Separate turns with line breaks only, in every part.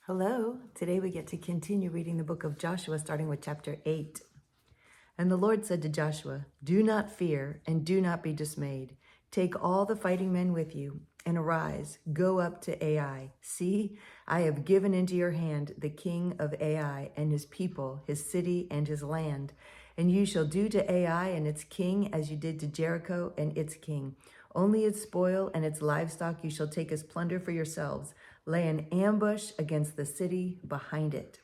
Hello. Today we get to continue reading the book of Joshua, starting with chapter 8. And the Lord said to Joshua, "Do not fear and do not be dismayed. Take all the fighting men with you and arise, go up to Ai. See, I have given into your hand the king of Ai and his people, his city and his land. And you shall do to Ai and its king as you did to Jericho and its king. Only its spoil and its livestock you shall take as plunder for yourselves. Lay an ambush against the city behind it."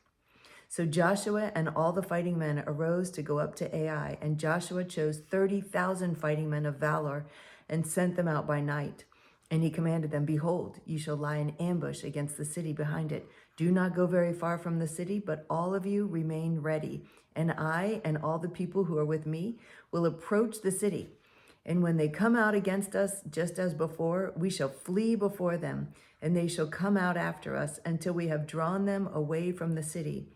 So Joshua and all the fighting men arose to go up to Ai, and Joshua chose 30,000 fighting men of valor and sent them out by night. And he commanded them, "Behold, you shall lie in ambush against the city behind it. Do not go very far from the city, but all of you remain ready. And I and all the people who are with me will approach the city. And when they come out against us, just as before, we shall flee before them, and they shall come out after us until we have drawn them away from the city.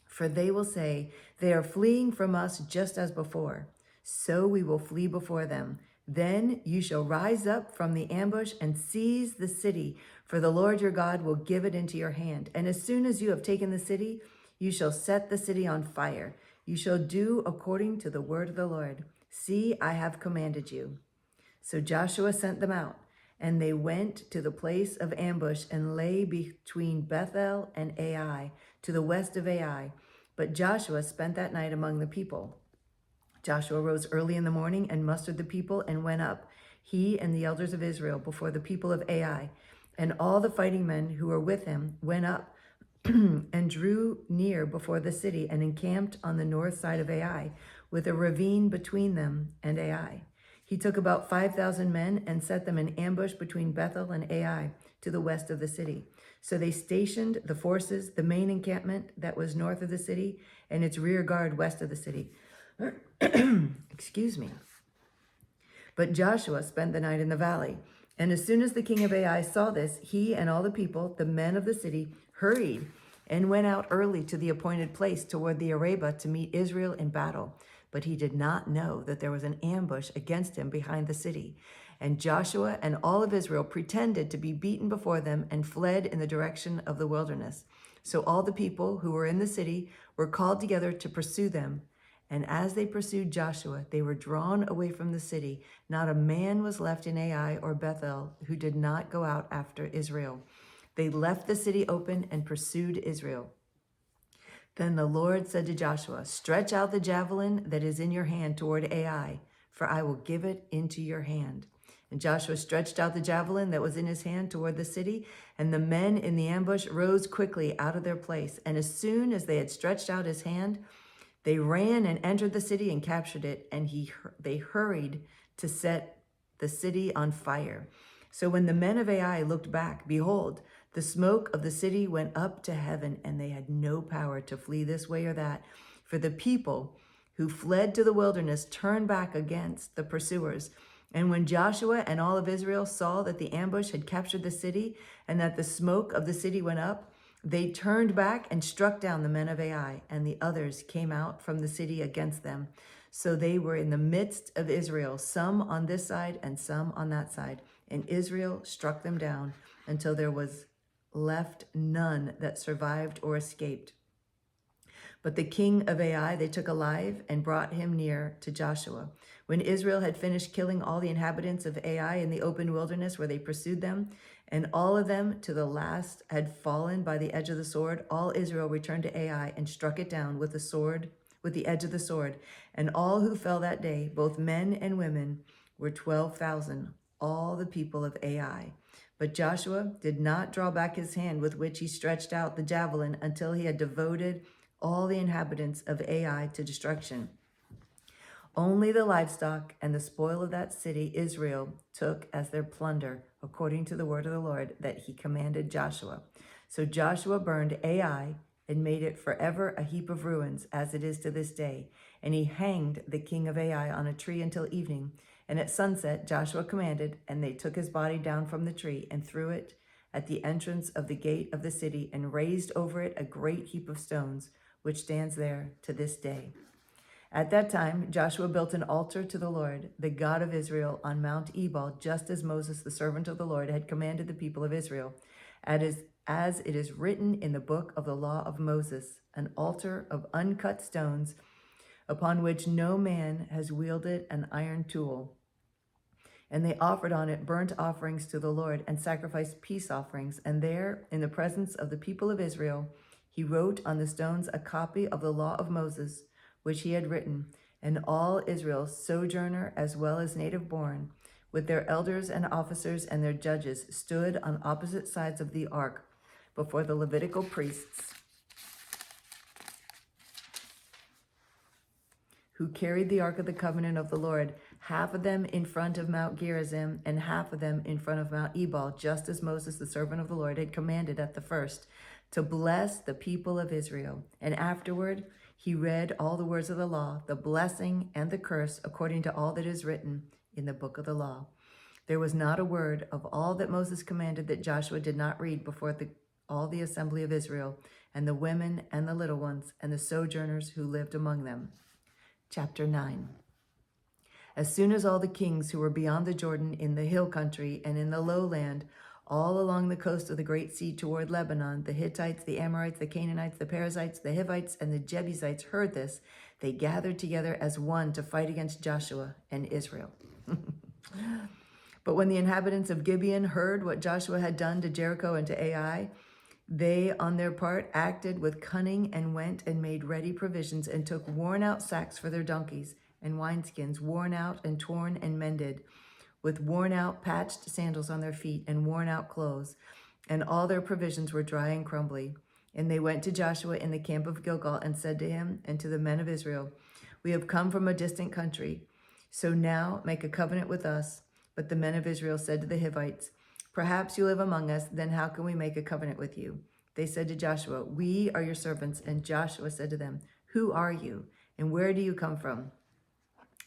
For they will say, 'They are fleeing from us just as before.' So we will flee before them. Then you shall rise up from the ambush and seize the city, for the Lord your God will give it into your hand. And as soon as you have taken the city, you shall set the city on fire. You shall do according to the word of the Lord. See, I have commanded you." So Joshua sent them out, and they went to the place of ambush and lay between Bethel and Ai, to the west of Ai. But Joshua spent that night among the people. Joshua rose early in the morning and mustered the people and went up, he and the elders of Israel, before the people of Ai. And all the fighting men who were with him went up and drew near before the city and encamped on the north side of Ai, with a ravine between them and Ai. He took about 5,000 men and set them in ambush between Bethel and Ai, to the west of the city. So they stationed the forces, the main encampment that was north of the city, and its rear guard west of the city. Excuse me. But Joshua spent the night in the valley. And as soon as the king of Ai saw this, he and all the people, the men of the city, hurried and went out early to the appointed place toward the Arabah to meet Israel in battle. But he did not know that there was an ambush against him behind the city. And Joshua and all of Israel pretended to be beaten before them and fled in the direction of the wilderness. So all the people who were in the city were called together to pursue them. And as they pursued Joshua, they were drawn away from the city. Not a man was left in Ai or Bethel who did not go out after Israel. They left the city open and pursued Israel. Then the Lord said to Joshua, "Stretch out the javelin that is in your hand toward Ai, for I will give it into your hand." And Joshua stretched out the javelin that was in his hand toward the city, and the men in the ambush rose quickly out of their place. And as soon as they had stretched out his hand, they ran and entered the city and captured it, and they hurried to set the city on fire. So when the men of Ai looked back, behold, the smoke of the city went up to heaven, and they had no power to flee this way or that. For the people who fled to the wilderness turned back against the pursuers. And when Joshua and all of Israel saw that the ambush had captured the city and that the smoke of the city went up, they turned back and struck down the men of Ai, and the others came out from the city against them. So they were in the midst of Israel, some on this side and some on that side. And Israel struck them down until there was left none that survived or escaped. But the king of Ai they took alive and brought him near to Joshua. When Israel had finished killing all the inhabitants of Ai in the open wilderness where they pursued them, and all of them to the last had fallen by the edge of the sword, all Israel returned to Ai and struck it down with the edge of the sword. And all who fell that day, both men and women, were 12,000, all the people of Ai. But Joshua did not draw back his hand with which he stretched out the javelin until he had devoted all the inhabitants of Ai to destruction. Only the livestock and the spoil of that city Israel took as their plunder, according to the word of the Lord that he commanded Joshua. So Joshua burned Ai and made it forever a heap of ruins, as it is to this day. And he hanged the king of Ai on a tree until evening. And at sunset Joshua commanded, and they took his body down from the tree and threw it at the entrance of the gate of the city and raised over it a great heap of stones, which stands there to this day. At that time, Joshua built an altar to the Lord, the God of Israel, on Mount Ebal, just as Moses, the servant of the Lord, had commanded the people of Israel. As as it is written in the book of the law of Moses, an altar of uncut stones upon which no man has wielded an iron tool. And they offered on it burnt offerings to the Lord and sacrificed peace offerings. And there, in the presence of the people of Israel, he wrote on the stones a copy of the law of Moses, which he had written. And all Israel, sojourner as well as native born, with their elders and officers and their judges, stood on opposite sides of the ark before the Levitical priests, who carried the ark of the covenant of the Lord, half of them in front of Mount Gerizim, and half of them in front of Mount Ebal, just as Moses, the servant of the Lord, had commanded at the first, to bless the people of Israel. And afterward he read all the words of the law, the blessing and the curse, according to all that is written in the book of the law. There was not a word of all that Moses commanded that Joshua did not read before all the assembly of Israel, and the women and the little ones, and the sojourners who lived among them. Chapter 9. As soon as all the kings who were beyond the Jordan in the hill country and in the lowland, all along the coast of the great sea toward Lebanon, the Hittites, the Amorites, the Canaanites, the Perizzites, the Hivites, and the Jebusites heard this, they gathered together as one to fight against Joshua and Israel. But when the inhabitants of Gibeon heard what Joshua had done to Jericho and to Ai, they, on their part, acted with cunning and went and made ready provisions and took worn-out sacks for their donkeys and wineskins, worn out and torn and mended, with worn-out patched sandals on their feet and worn-out clothes. And all their provisions were dry and crumbly. And they went to Joshua in the camp of Gilgal and said to him and to the men of Israel, "We have come from a distant country, so now make a covenant with us." But the men of Israel said to the Hivites, "Perhaps you live among us, then how can we make a covenant with you?" They said to Joshua, "We are your servants." And Joshua said to them, "Who are you, and where do you come from?"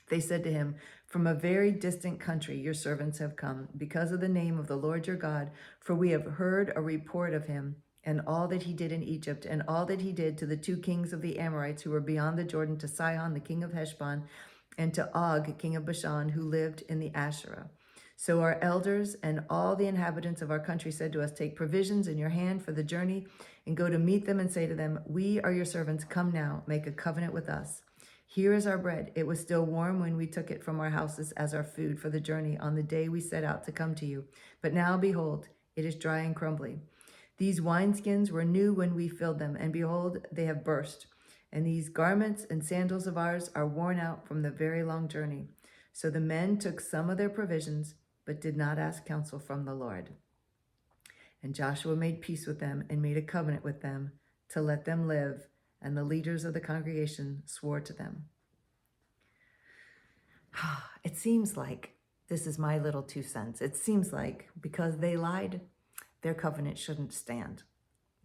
They said to him, "From a very distant country your servants have come, because of the name of the Lord your God, for we have heard a report of him, and all that he did in Egypt, and all that he did to the two kings of the Amorites who were beyond the Jordan, to Sihon the king of Heshbon, and to Og king of Bashan, who lived in the Asherah. So our elders and all the inhabitants of our country said to us, 'Take provisions in your hand for the journey, and go to meet them and say to them, "We are your servants, come now, make a covenant with us. Here is our bread. It was still warm when we took it from our houses as our food for the journey on the day we set out to come to you. But now, behold, it is dry and crumbly. These wineskins were new when we filled them, and behold, they have burst. And these garments and sandals of ours are worn out from the very long journey." So the men took some of their provisions, but did not ask counsel from the Lord. And Joshua made peace with them and made a covenant with them to let them live, and the leaders of the congregation swore to them. It seems like, this is my little 2 cents, it seems like because they lied, their covenant shouldn't stand.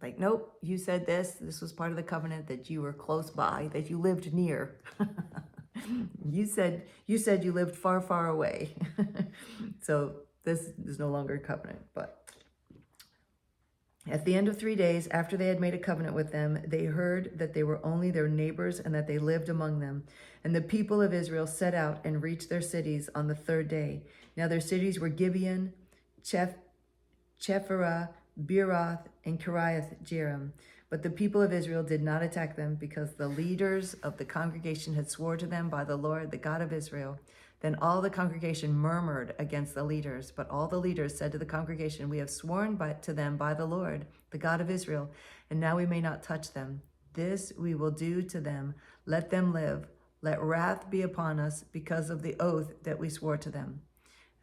Like, nope, you said this was part of the covenant, that you were close by, that you lived near. You said you lived far, far away. So this is no longer a covenant. But at the end of 3 days, after they had made a covenant with them, they heard that they were only their neighbors and that they lived among them. And the people of Israel set out and reached their cities on the 3rd day. Now their cities were Gibeon, Chephirah, Beeroth, and Kiriath Jearim. But the people of Israel did not attack them, because the leaders of the congregation had sworn to them by the Lord, the God of Israel. Then all the congregation murmured against the leaders. But all the leaders said to the congregation, "We have sworn to them by the Lord, the God of Israel, and now we may not touch them. This we will do to them. Let them live. Let wrath be upon us because of the oath that we swore to them."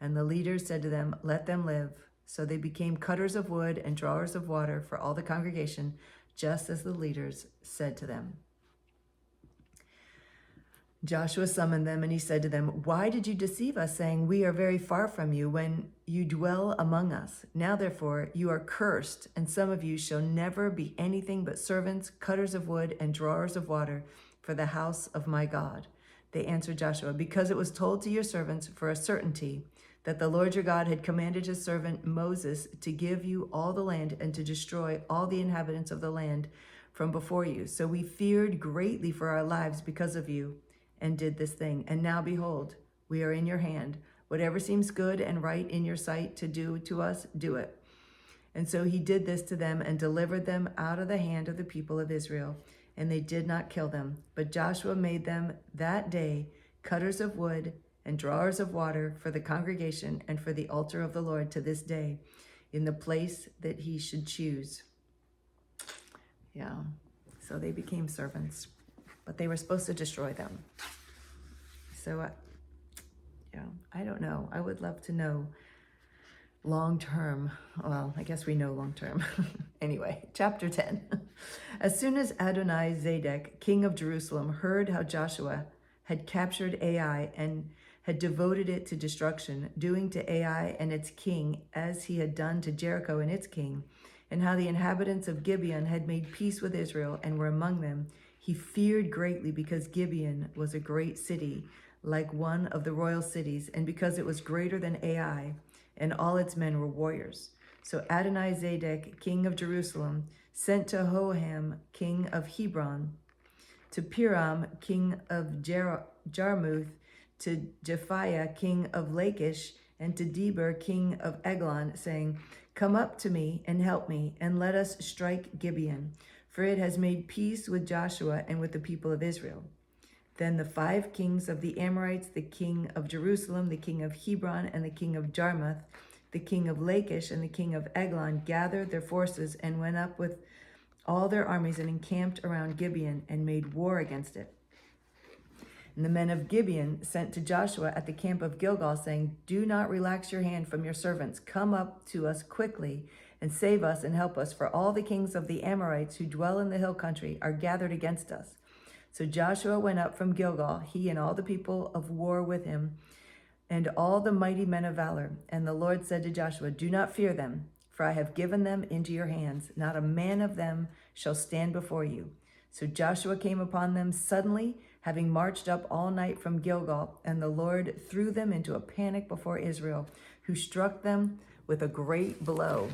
And the leaders said to them, "Let them live." So they became cutters of wood and drawers of water for all the congregation, just as the leaders said to them. Joshua summoned them, and he said to them, "Why did you deceive us, saying, 'We are very far from you,' when you dwell among us? Now, therefore, you are cursed, and some of you shall never be anything but servants, cutters of wood, and drawers of water for the house of my God." They answered Joshua, "Because it was told to your servants for a certainty that the Lord your God had commanded his servant Moses to give you all the land and to destroy all the inhabitants of the land from before you. So we feared greatly for our lives because of you and did this thing. And now behold, we are in your hand. Whatever seems good and right in your sight to do to us, do it." And so he did this to them and delivered them out of the hand of the people of Israel. And they did not kill them. But Joshua made them that day cutters of wood and drawers of water for the congregation and for the altar of the Lord to this day, in the place that he should choose. Yeah, so they became servants, but they were supposed to destroy them. So, I don't know. I would love to know long term. Well, I guess we know long term. Anyway, chapter 10. As soon as Adoni-Zedek, king of Jerusalem, heard how Joshua had captured Ai and had devoted it to destruction, doing to Ai and its king as he had done to Jericho and its king, and how the inhabitants of Gibeon had made peace with Israel and were among them, he feared greatly because Gibeon was a great city, like one of the royal cities, and because it was greater than Ai, and all its men were warriors. So Adoni-Zedek, king of Jerusalem, sent to Hoham, king of Hebron, to Piram, king of Jarmuth, to Japhiah, king of Lachish, and to Deber, king of Eglon, saying, "Come up to me and help me, and let us strike Gibeon, for it has made peace with Joshua and with the people of Israel." Then the 5 kings of the Amorites, the king of Jerusalem, the king of Hebron, and the king of Jarmuth, the king of Lachish, and the king of Eglon gathered their forces and went up with all their armies and encamped around Gibeon and made war against it. And the men of Gibeon sent to Joshua at the camp of Gilgal, saying, "Do not relax your hand from your servants. Come up to us quickly and save us and help us, for all the kings of the Amorites who dwell in the hill country are gathered against us." So Joshua went up from Gilgal, he and all the people of war with him, and all the mighty men of valor. And the Lord said to Joshua, "Do not fear them, for I have given them into your hands. Not a man of them shall stand before you." So Joshua came upon them suddenly, having marched up all night from Gilgal, and the Lord threw them into a panic before Israel, who struck them with a great blow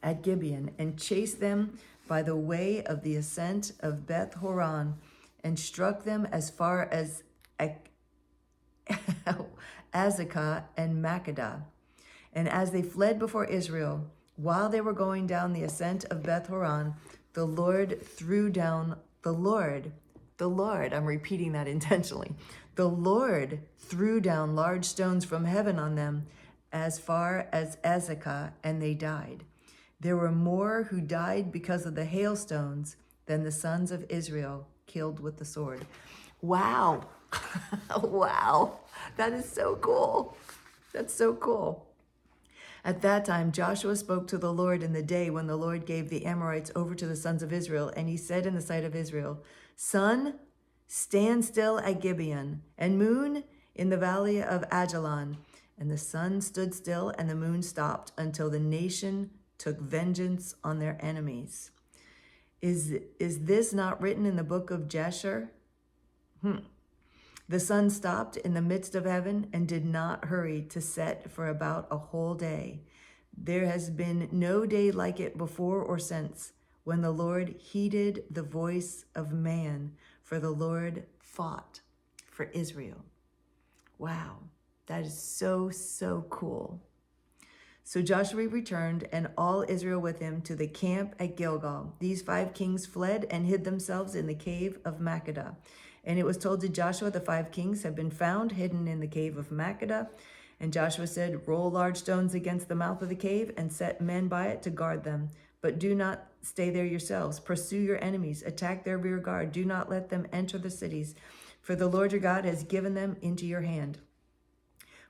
at Gibeon, and chased them by the way of the ascent of Beth Horon, and struck them as far as Azekah and Makkedah. And as they fled before Israel, while they were going down the ascent of Beth Horon, the Lord, I'm repeating that intentionally. The Lord threw down large stones from heaven on them as far as Azekah, and they died. There were more who died because of the hailstones than the sons of Israel killed with the sword. Wow. Wow. That is so cool. That's so cool. At that time, Joshua spoke to the Lord in the day when the Lord gave the Amorites over to the sons of Israel. And he said in the sight of Israel, "Sun, stand still at Gibeon, and moon in the valley of Ajalon." And the sun stood still and the moon stopped until the nation took vengeance on their enemies. Is this not written in the book of Jasher? The sun stopped in the midst of heaven and did not hurry to set for about a whole day. There has been no day like it before or since, when the Lord heeded the voice of man, for the Lord fought for Israel. Wow, that is so, so cool. So Joshua returned, and all Israel with him, to the camp at Gilgal. These 5 kings fled and hid themselves in the cave of Makkedah. And it was told to Joshua, "The 5 kings have been found hidden in the cave of Makkedah." And Joshua said, "Roll large stones against the mouth of the cave and set men by it to guard them. But do not stay there yourselves. Pursue your enemies. Attack their rear guard. Do not let them enter the cities, for the Lord your God has given them into your hand."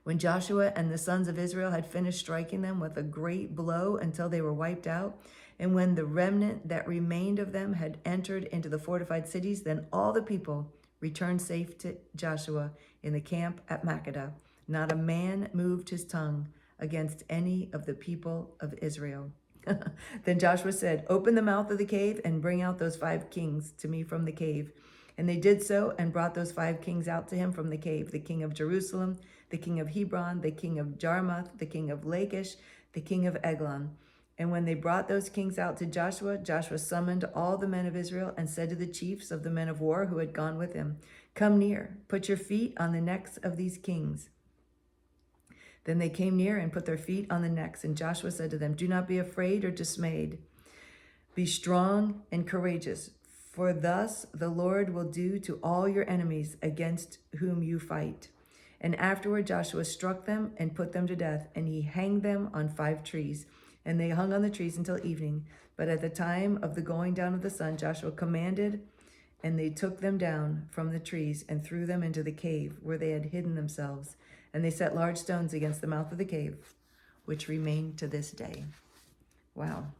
When Joshua and the sons of Israel had finished striking them with a great blow until they were wiped out, and when the remnant that remained of them had entered into the fortified cities, then all the people returned safe to Joshua in the camp at Makkedah. Not a man moved his tongue against any of the people of Israel. Then Joshua said, "Open the mouth of the cave and bring out those 5 kings to me from the cave." And they did so and brought those 5 kings out to him from the cave, the king of Jerusalem, the king of Hebron, the king of Jarmuth, the king of Lachish, the king of Eglon. And when they brought those kings out to Joshua, Joshua summoned all the men of Israel and said to the chiefs of the men of war who had gone with him, "Come near, put your feet on the necks of these kings." Then they came near and put their feet on the necks, and Joshua said to them, "Do not be afraid or dismayed. Be strong and courageous, for thus the Lord will do to all your enemies against whom you fight." And afterward Joshua struck them and put them to death, and he hanged them on 5 trees. And they hung on the trees until evening. But at the time of the going down of the sun, Joshua commanded, and they took them down from the trees and threw them into the cave where they had hidden themselves. And they set large stones against the mouth of the cave, which remain to this day. Wow.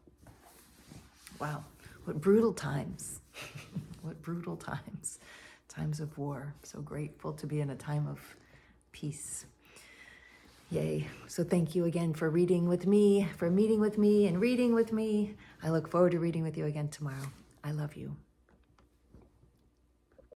Wow. What brutal times. What brutal times. Times of war. So grateful to be in a time of peace. Yay. So thank you again for reading with me, for meeting with me and reading with me. I look forward to reading with you again tomorrow. I love you.